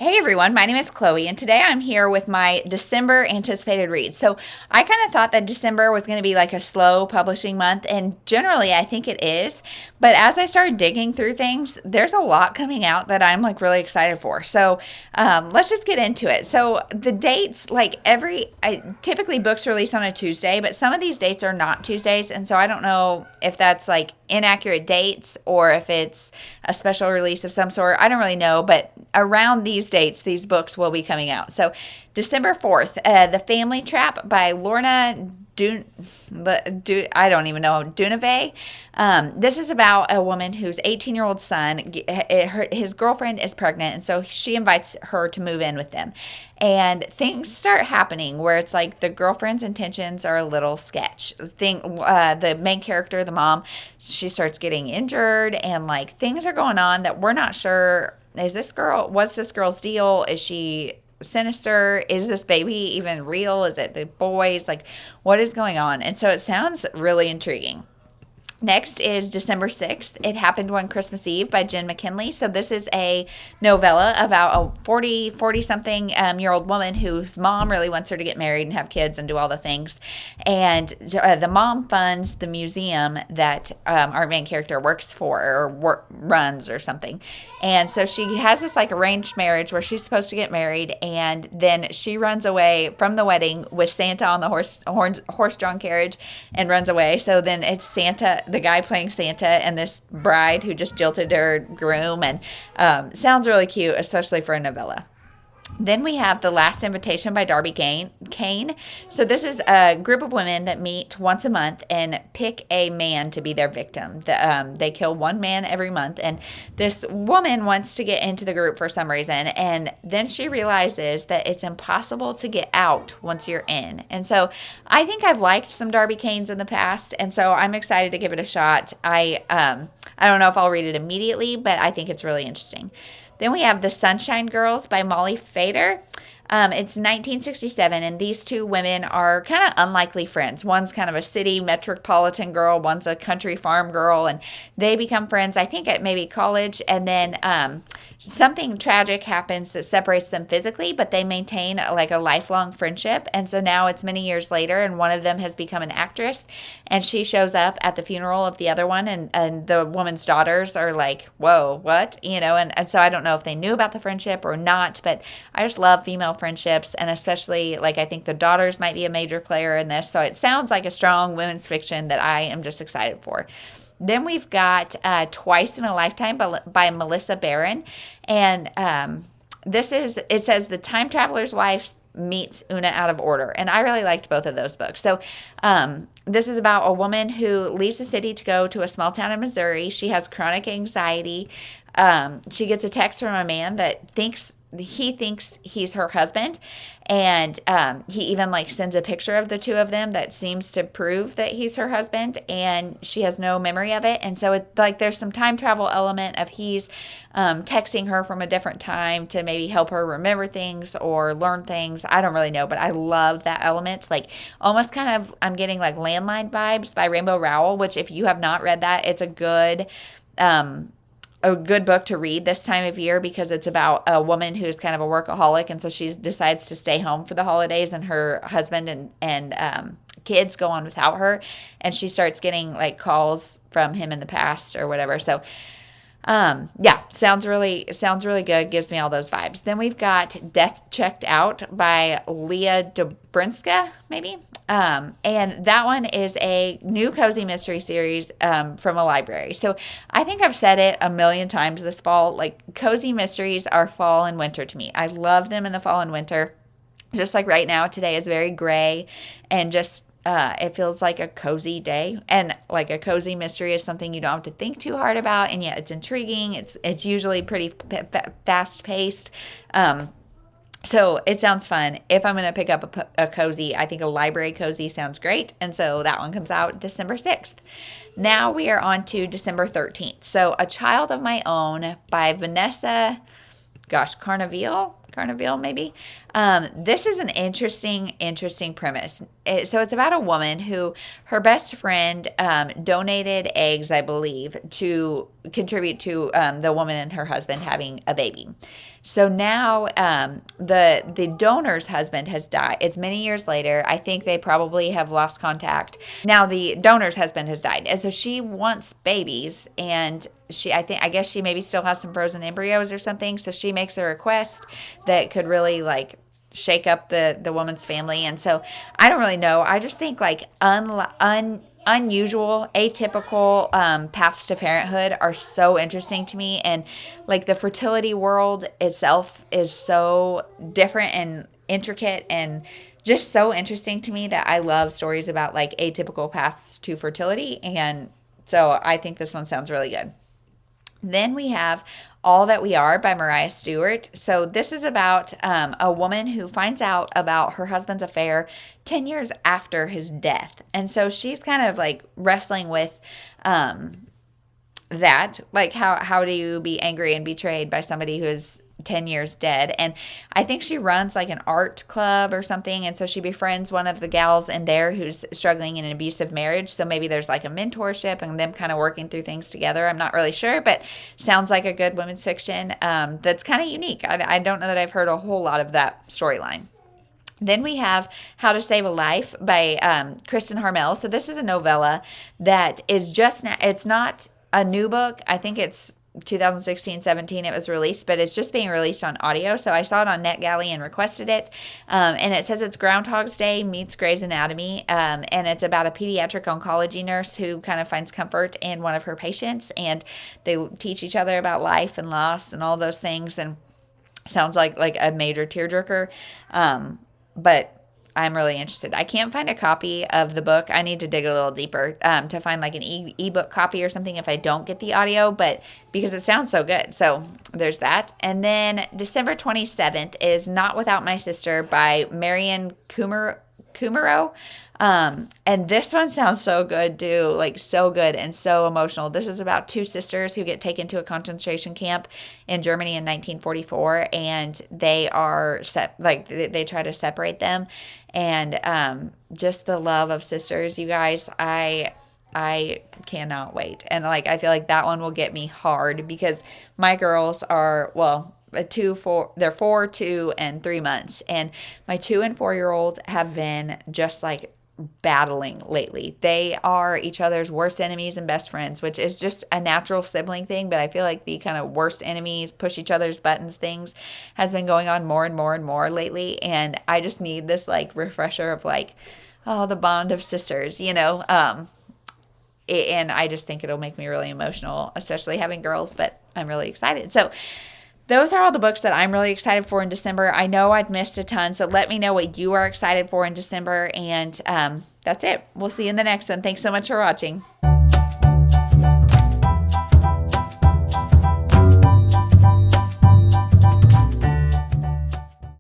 Hey everyone, my name is Chloe, and today I'm here with my December anticipated read. So, I kind of thought that December was going to be like a slow publishing month, and generally I think it is. But as I started digging through things, there's a lot coming out that I'm like really excited for. So, let's just get into it. So, the dates, typically books release on a Tuesday, but some of these dates are not Tuesdays, and so I don't know if that's like inaccurate dates or if it's a special release of some sort. I don't really know, but around these dates, these books will be coming out. So December 4th, The Family Trap by Lorna I don't even know, Dounaeva. This is about a woman whose 18-year-old son, his girlfriend is pregnant, and so she invites her to move in with them. And things start happening where it's like the girlfriend's intentions are a little sketch. The main character, the mom, she starts getting injured, and like things are going on that we're not sure. What's this girl's deal? Is she sinister? Is this baby even real? Is it the boys? Like, what is going on? And so it sounds really intriguing. Next is December 6th. It Happened One Christmas Eve by Jenn McKinlay. So this is a novella about a 40-something year old woman whose mom really wants her to get married and have kids and do all the things. And the mom funds the museum that our main character works for or runs or something. And so she has this like arranged marriage where she's supposed to get married, and then she runs away from the wedding with Santa on the horse-drawn carriage and runs away. So then it's Santa, the guy playing Santa, and this bride who just jilted her groom, and sounds really cute, especially for a novella. Then we have The Last Invitation by Darby Kane. So this is a group of women that meet once a month and pick a man to be their victim. They kill one man every month, and this woman wants to get into the group for some reason, and then she realizes that it's impossible to get out once you're in. And so I think I've liked some Darby Kanes in the past, and so I'm excited to give it a shot. I don't know if I'll read it immediately, but I think it's really interesting. Then we have The Sunshine Girls by Molly Fader. It's 1967, and these two women are kind of unlikely friends. One's kind of a city metropolitan girl, one's a country farm girl, and they become friends, I think, at maybe college, and then something tragic happens that separates them physically, but they maintain like a lifelong friendship. And so now it's many years later, and one of them has become an actress, and she shows up at the funeral of the other one, and the woman's daughters are like, whoa, what? And so I don't know if they knew about the friendship or not, but I just love female friendships, and especially like I think the daughters might be a major player in this. So it sounds like a strong women's fiction that I am just excited for. Then we've got Twice in a Lifetime by Melissa Barron. And it says the time traveler's wife meets Una out of order. And I really liked both of those books. So this is about a woman who leaves the city to go to a small town in Missouri. She has chronic anxiety. She gets a text from a man that thinks he's her husband, and he even like sends a picture of the two of them that seems to prove that he's her husband, and she has no memory of it. And so it like there's some time travel element of he's texting her from a different time to maybe help her remember things or learn things. I don't really know, but I love that element. Like almost kind of I'm getting like Landline vibes by Rainbow Rowell, which if you have not read that, it's a good book to read this time of year, because it's about a woman who's kind of a workaholic, and so she decides to stay home for the holidays, and her husband and kids go on without her, and she starts getting like calls from him in the past or whatever. So sounds really good. Gives me all those vibes. Then we've got Death Checked Out by Leah Dobrinksa, maybe. And that one is a new cozy mystery series from a library. So I think I've said it a million times this fall. Like cozy mysteries are fall and winter to me. I love them in the fall and winter. Just like right now, today is very gray and just it feels like a cozy day, and like a cozy mystery is something you don't have to think too hard about, and yet it's intriguing. It's usually pretty fast paced. So it sounds fun. If I'm going to pick up a cozy, I think a library cozy sounds great. And so that one comes out December 6th. Now we are on to December 13th. So A Child of My Own by Vanessa Carneveale maybe. This is an interesting premise. So it's about a woman who her best friend donated eggs, I believe, to contribute to the woman and her husband having a baby. So now the donor's husband has died. It's many years later. I think they probably have lost contact. Now the donor's husband has died. And so she wants babies, and I guess she maybe still has some frozen embryos or something. So she makes a request that could really like shake up the woman's family. And so I don't really know. I just think like unusual, atypical paths to parenthood are so interesting to me. And like the fertility world itself is so different and intricate and just so interesting to me that I love stories about like atypical paths to fertility. And so I think this one sounds really good. Then we have All That We Are by Mariah Stewart. So this is about a woman who finds out about her husband's affair 10 years after his death. And so she's kind of like wrestling with that. Like how do you be angry and betrayed by somebody who is 10 years dead? And I think she runs like an art club or something, and so she befriends one of the gals in there who's struggling in an abusive marriage. So maybe there's like a mentorship and them kind of working through things together. I'm not really sure, but sounds like a good women's fiction that's kind of unique. I don't know that I've heard a whole lot of that storyline. Then we have How to Save a Life by Kristin Harmel. So this is a novella that is it's not a new book. I think it's 2016-17 it was released, but it's just being released on audio. So I saw it on NetGalley and requested it. And it says it's Groundhog's Day meets Grey's Anatomy. And it's about a pediatric oncology nurse who kind of finds comfort in one of her patients. And they teach each other about life and loss and all those things. And sounds like a major tearjerker. But I'm really interested. I can't find a copy of the book. I need to dig a little deeper to find like an ebook copy or something if I don't get the audio, but because it sounds so good. So there's that. And then December 27th is Not Without My Sister by Marion Kummerow. And this one sounds so good too, like so good and so emotional. This is about two sisters who get taken to a concentration camp in Germany in 1944, and they are they try to separate them. And just the love of sisters, you guys, I cannot wait. And like I feel like that one will get me hard because my girls are, well, they're 4, 2, and 3 months, and my 2 and 4-year-olds have been just like battling lately. They are each other's worst enemies and best friends, which is just a natural sibling thing, but I feel like the kind of worst enemies push each other's buttons things has been going on more and more and more lately, and I just need this like refresher of like, oh, the bond of sisters, you know. And I just think it'll make me really emotional, especially having girls, but I'm really excited. So those are all the books that I'm really excited for in December. I know I've missed a ton, so let me know what you are excited for in December. And that's it. We'll see you in the next one. Thanks so much for watching.